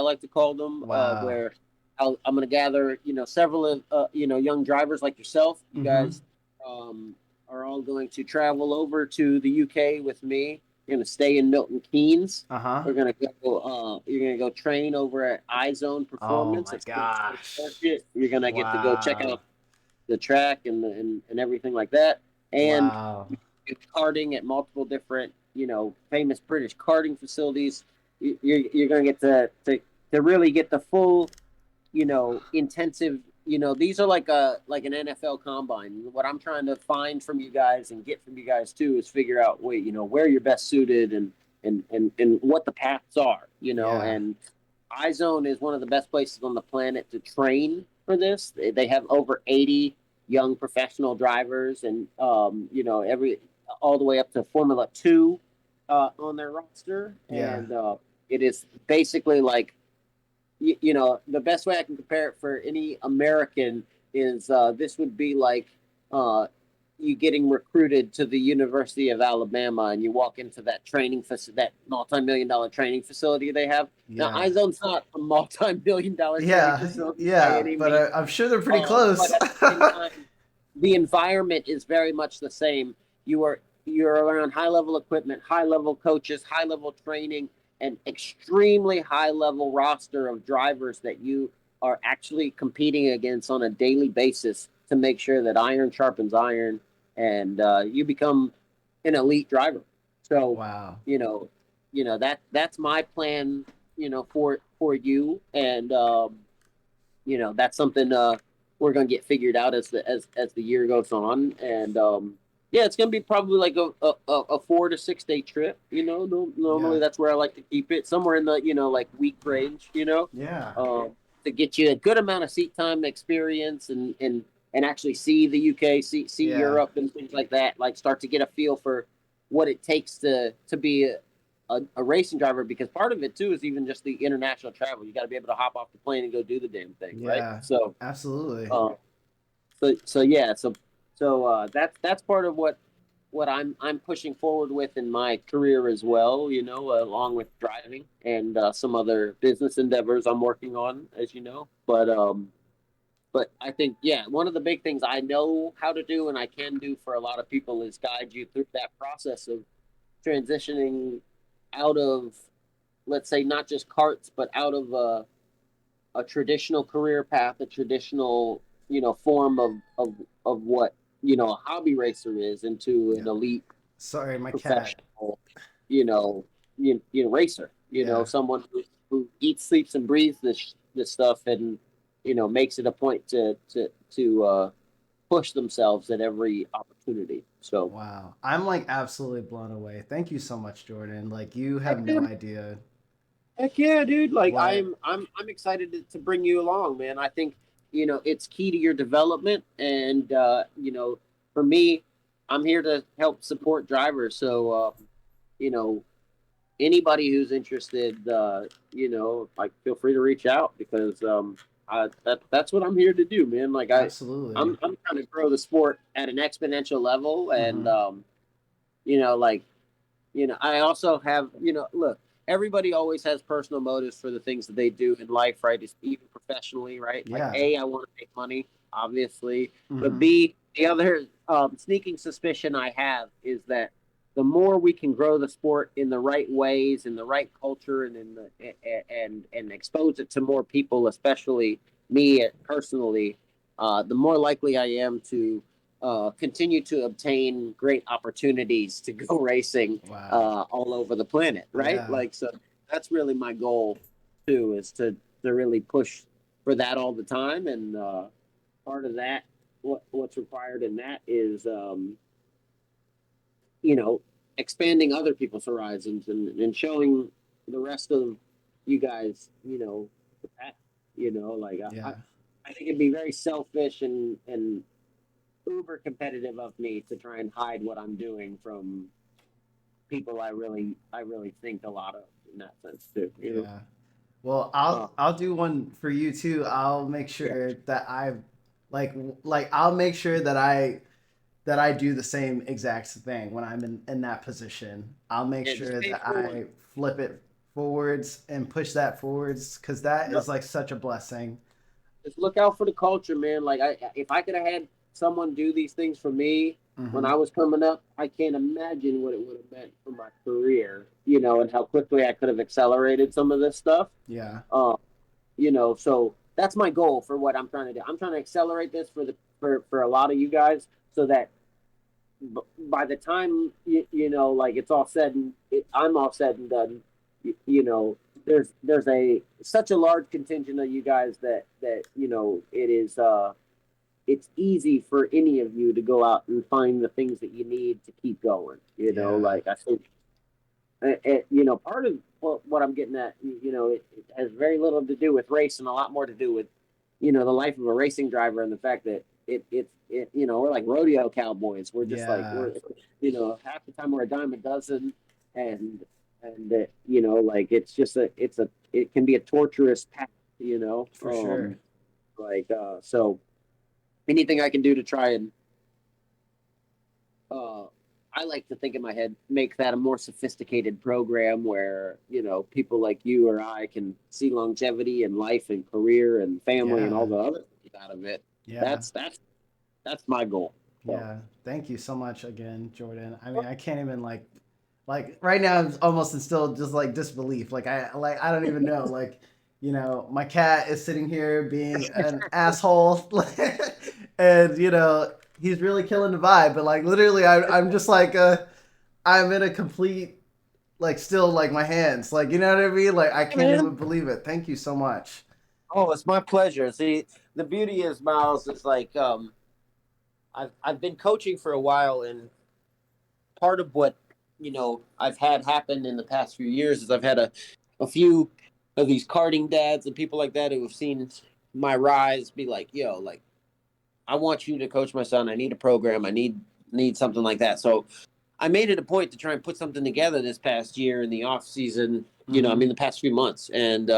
like to call them, Wow. where I'm going to gather several of young drivers like yourself. You Mm-hmm. guys um, are all going to travel over to the UK with me. You're going to stay in Milton Keynes. Uh-huh. We're gonna go. You're gonna go train over at iZone Oh Performance. my It's gosh. You're gonna get to go check Wow. out the track and everything like that. And Wow. karting at multiple different, famous British karting facilities. You're going to get to really get the full, intensive. These are like an NFL combine. What I'm trying to find from you guys and get from you guys too is figure out, wait, where you're best suited and what the paths are. Yeah. And iZone is one of the best places on the planet to train for this. They have over 80 young professional drivers, and every all the way up to Formula 2. on their roster, Yeah. and it is basically like you know, the best way I can compare it for any American is this would be like uh, you getting recruited to the University of Alabama, and you walk into that that multi-million-dollar training facility they have. Now, Yeah. iZone's not a multi-million-dollar training Yeah. facility by Yeah. any But means, I'm sure they're pretty close. but at the same time, the environment is very much the same. You're around high level equipment, high level coaches, high level training, and extremely high level roster of drivers that you are actually competing against on a daily basis to make sure that iron sharpens iron, and you become an elite driver. So, Wow. you know, that's my plan. You know, for you, and that's something we're gonna get figured out as the year goes on, and yeah, it's gonna be probably like a 4 to 6 day trip. Normally Yeah. that's where I like to keep it, somewhere in the like week range. Yeah. To get you a good amount of seat time experience and actually see the UK, see Yeah. Europe and things like that. Like start to get a feel for what it takes to be a racing driver, because part of it too is even just the international travel. You got to be able to hop off the plane and go do the damn thing, right? Yeah. So, Absolutely. uh, yeah, that's part of what I'm pushing forward with in my career as well. Along with driving and some other business endeavors I'm working on, as you know. But I think, yeah, one of the big things I know how to do and I can do for a lot of people is guide you through that process of transitioning out of, let's say, not just carts, but out of a traditional career path, a traditional, form of what, a hobby racer is, into an Yeah. elite Sorry, my cat. professional, you know, racer, Yeah. someone who eats, sleeps, and breathes this stuff, and, makes it a point to push themselves at every opportunity. So, Wow. I'm like absolutely blown away. Thank you so much, Jordan. Like you have heck no yeah, idea heck yeah, dude! Like what. I'm excited to bring you along, man. I think it's key to your development, and for me, I'm here to help support drivers. So you know, anybody who's interested, like feel free to reach out, because that's what I'm here to do, man. Like Absolutely. I'm trying to grow the sport at an exponential level, and Mhm. like I also have, look, everybody always has personal motives for the things that they do in life, right? It's even professionally, right? Like, Yeah. A, I want to make money, obviously. But Mhm. B, the other sneaking suspicion I have is that the more we can grow the sport in the right ways, in the right culture, and and expose it to more people, especially me personally, the more likely I am to continue to obtain great opportunities to go racing Wow. all over the planet, right? Yeah. Like, so that's really my goal too, is to really push for that all the time. And part of that, what's required in that is, you know, expanding other people's horizons, and showing the rest of you guys, the path. Like Yeah. I think it'd be very selfish and uber competitive of me to try and hide what I'm doing from people I really think a lot of, in that sense too. Yeah. Well, Uh, I'll do one for you too. I'll make yeah, sure that I like I'll make sure that I do the same exact thing when I'm in that position. I'll make yeah, just sure pay that forward. I flip it forwards and push that forwards because that Yep. is like such a blessing. Just look out for the culture, man. Like, if I could have had someone do these things for me when Hmm. I was coming up, I can't imagine what it would have meant for my career, and how quickly I could have accelerated some of this stuff. Yeah. Uh, so that's my goal for what I'm trying to do. I'm trying to accelerate this for a lot of you guys, so that by the time like it's all said and I'm all said and done, there's a such a large contingent of you guys that it is it's easy for any of you to go out and find the things that you need to keep going. Yeah. Like I think part of what I'm getting at, it has very little to do with race and a lot more to do with, the life of a racing driver, and the fact that we're like rodeo cowboys. We're just like, Yeah. half the time we're a dime a dozen. and that, like it can be a torturous path, you know. For sure. So anything I can do to try and uh I like to think in my head, make that a more sophisticated program where, people like you or I can see longevity in life and career and family and all Yeah. the other things out of it. Yeah. That's my goal. So Yeah. Thank you so much again, Jordan. I mean, I can't even like right now I'm almost in still just like disbelief. I don't even know. Like, my cat is sitting here being an asshole and he's really killing the vibe, but like literally I'm just like I'm in a complete like still like my hands. Like, you know what I mean? Like I hey, can't man. even believe it. Thank you so much. Oh, it's my pleasure. See, the beauty is, Miles, is like I've been coaching for a while, and part of what I've had happen in the past few years is I've had a few of these karting dads and people like that who have seen my rise be like, yo, like, I want you to coach my son. I need a program. I need something like that. So I made it a point to try and put something together this past year in the off season. I Mm-hmm. mean, the past few months, and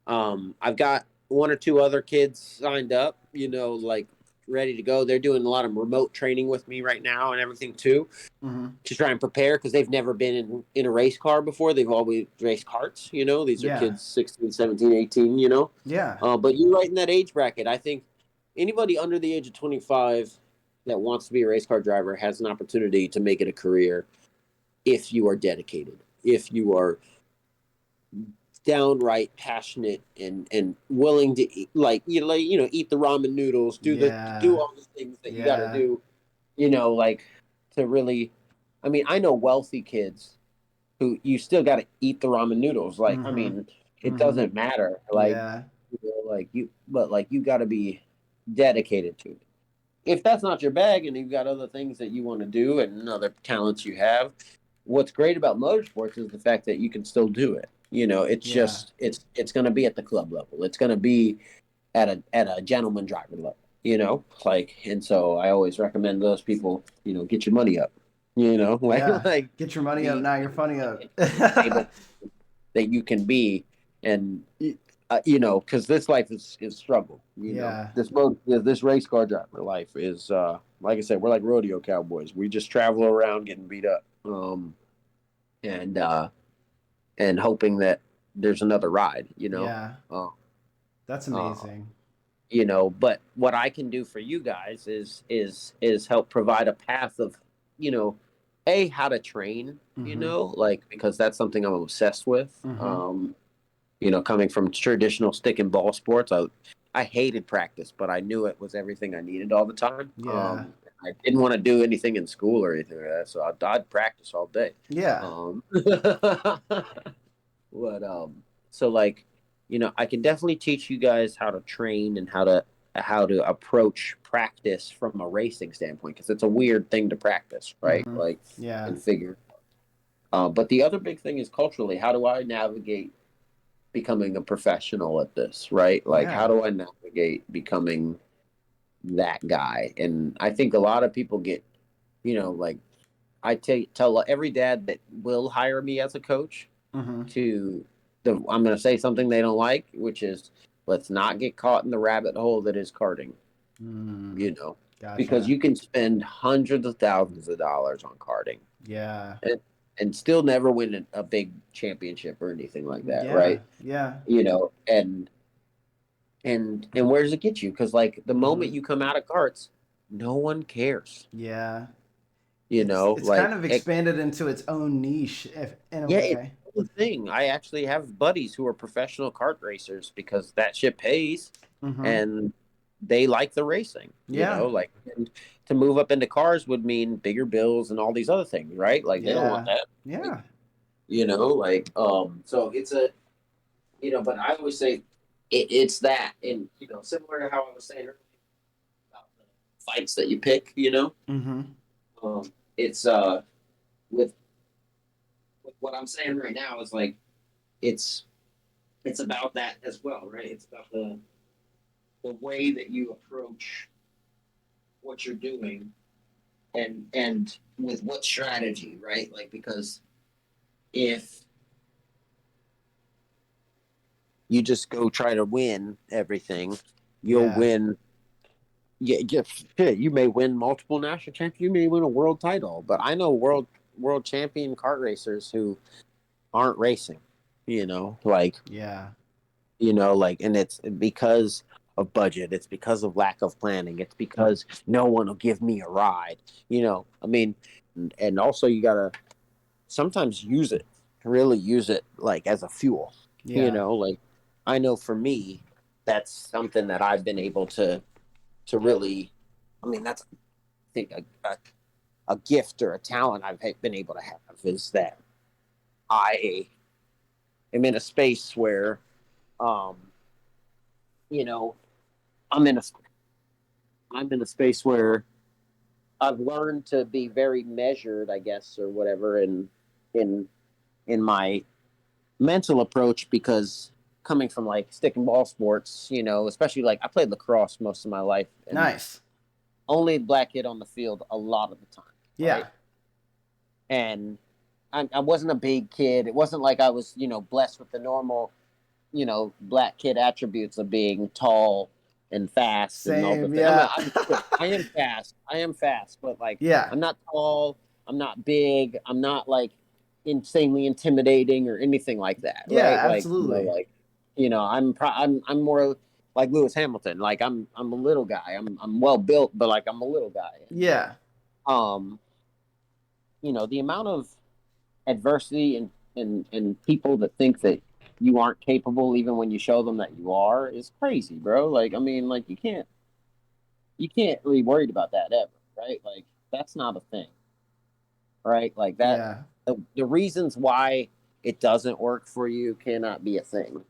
I've got one or two other kids signed up, like ready to go. They're doing a lot of remote training with me right now and everything too, Mm-hmm. to try and prepare because they've never been in a race car before. They've always raced karts. These are Yeah. kids 16, 17, 18. Yeah. But you're right in that age bracket. I think anybody under the age of 25 that wants to be a race car driver has an opportunity to make it a career if you are dedicated, if you are downright passionate and willing to eat, eat the ramen noodles, do Yeah. all the things that you got to Yeah. do, like, to really. I mean, I know wealthy kids who you still got to eat the ramen noodles. Like, I Mm-hmm. mean, it Mm-hmm. doesn't matter. Like, Yeah. but like you got to be dedicated to it. If that's not your bag and you've got other things that you want to do and other talents you have, what's great about motorsports is the fact that you can still do it. It's Yeah. just it's going to be at the club level. It's going to be at a gentleman driver level. Like, and so I always recommend those people, get your money up. Like Yeah. like Get your money up. be Now you're funny up. able that you can be, and because this life is struggle. Yeah. This race car driver life is, like I said, we're like rodeo cowboys. We just travel around getting beat up, and hoping that there's another ride. Yeah. Uh, That's uh, amazing. but what I can do for you guys is help provide a path of, you know, how to train, Mm-hmm. like, because that's something I'm obsessed with. Mm-hmm. Coming from traditional stick and ball sports, I hated practice, but I knew it was everything I needed all the time. Yeah. I didn't want to do anything in school or anything like that, so I'd practice all day. Yeah. But so, like, I can definitely teach you guys how to train and how to approach practice from a racing standpoint, because it's a weird thing to practice, right? Mm-hmm. Like, Yeah. and figure. But the other big thing is culturally, how do I navigate becoming a professional at this, right? Like, how Yeah. do I navigate becoming that guy? And I think a lot of people get, like, tell every dad that will hire me as a coach Mm-hmm. to I'm going to say something they don't like, which is, let's not get caught in the rabbit hole that is karting, Mm. you know, because Gotcha. you can spend hundreds of thousands of dollars on karting Yeah. and, still never win a big championship or anything like that, Yeah. right? Yeah. And where does it get you? Because, like, the Mm-hmm. moment you come out of karts, no one cares, Yeah. It's kind like of expanded into its own niche, if in a yeah, it's way. the thing. I actually have buddies who are professional kart racers because that shit pays, Mm-hmm. and they like the racing. Yeah. Like, and to move up into cars would mean bigger bills and all these other things, right? Like, they don't want Yeah. that. Like, Yeah. like, so it's a, but I always say it's that, and similar to how I was saying earlier about the fights that you pick, Mm-hmm. it's with what I'm saying right now is like it's it's about that as well, right? It's about the way that you approach what you're doing, and with what strategy, right? Like, because if you just go try to win everything, you'll Yeah. win. Yeah, shit, you may win multiple national champions. You may win a world title, but I know world champion kart racers who aren't racing. You know, like Yeah. and it's because of budget. It's because of lack of planning. It's because no one will give me a ride. I mean, and also you gotta sometimes use it, really use it like as a fuel. Yeah. Like I know for me, that's something that I've been able to really. I mean, that's I think a gift or a talent I've been able to have is that I am in a space where, um, you know, I'm in a I'm in a space where I've learned to be very measured, I guess, or whatever, in in my mental approach because coming from like stick and ball sports, especially like I played lacrosse most of my life and Nice. only black kid on the field a lot of the time, right? Yeah. And I wasn't a big kid. It wasn't like I was, blessed with the normal, black kid attributes of being tall and fast and all the Same. things. Yeah. I am fast. I am fast, but like Yeah. I'm not tall. I'm not big. I'm not like insanely intimidating or anything like that, Yeah. right? Like Absolutely. I'm more like Lewis Hamilton. Like I'm a little guy. I'm well built, but like I'm a little guy. Yeah. Um, the amount of adversity and people that think that you aren't capable even when you show them that you are is crazy, bro. Like, I mean, like you can't really worried about that ever, right? Like that's not a thing, right? Like that Yeah. the reasons why it doesn't work for you cannot be a thing,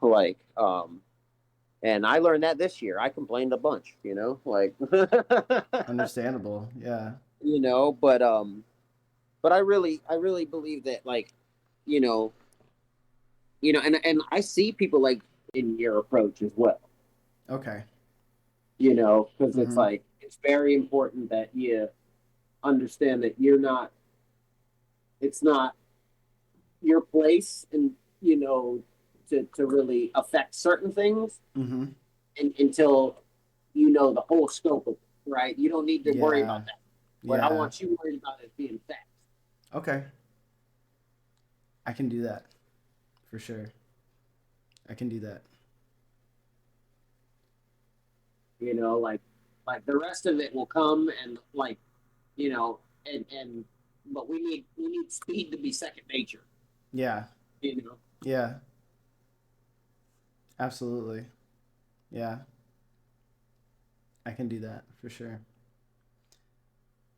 like and I learned that this year. I complained a bunch, like Understandable. Yeah. but I really believe that like, you know, and I see people like in your approach as well, Okay. because it's Mm-hmm. like it's very important that you understand that you're not, it's not your place and to really affect certain things Mm-hmm. until you know the whole scope of it, right? You don't need to worry Yeah. about that. What I Yeah. want you worried about is being fast. Okay. I can do that for sure. I can do that. Like the rest of it will come and like and but we need speed to be second nature. Yeah. You know, Yeah. Absolutely. Yeah. I can do that for sure.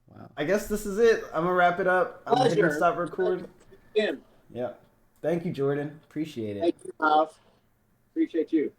Wow. I guess this is it. I'm gonna wrap it up. I'm hitting pleasure. stop record. Again, Yeah. Thank you, Jordan. Appreciate it. thank you, Miles. Appreciate you.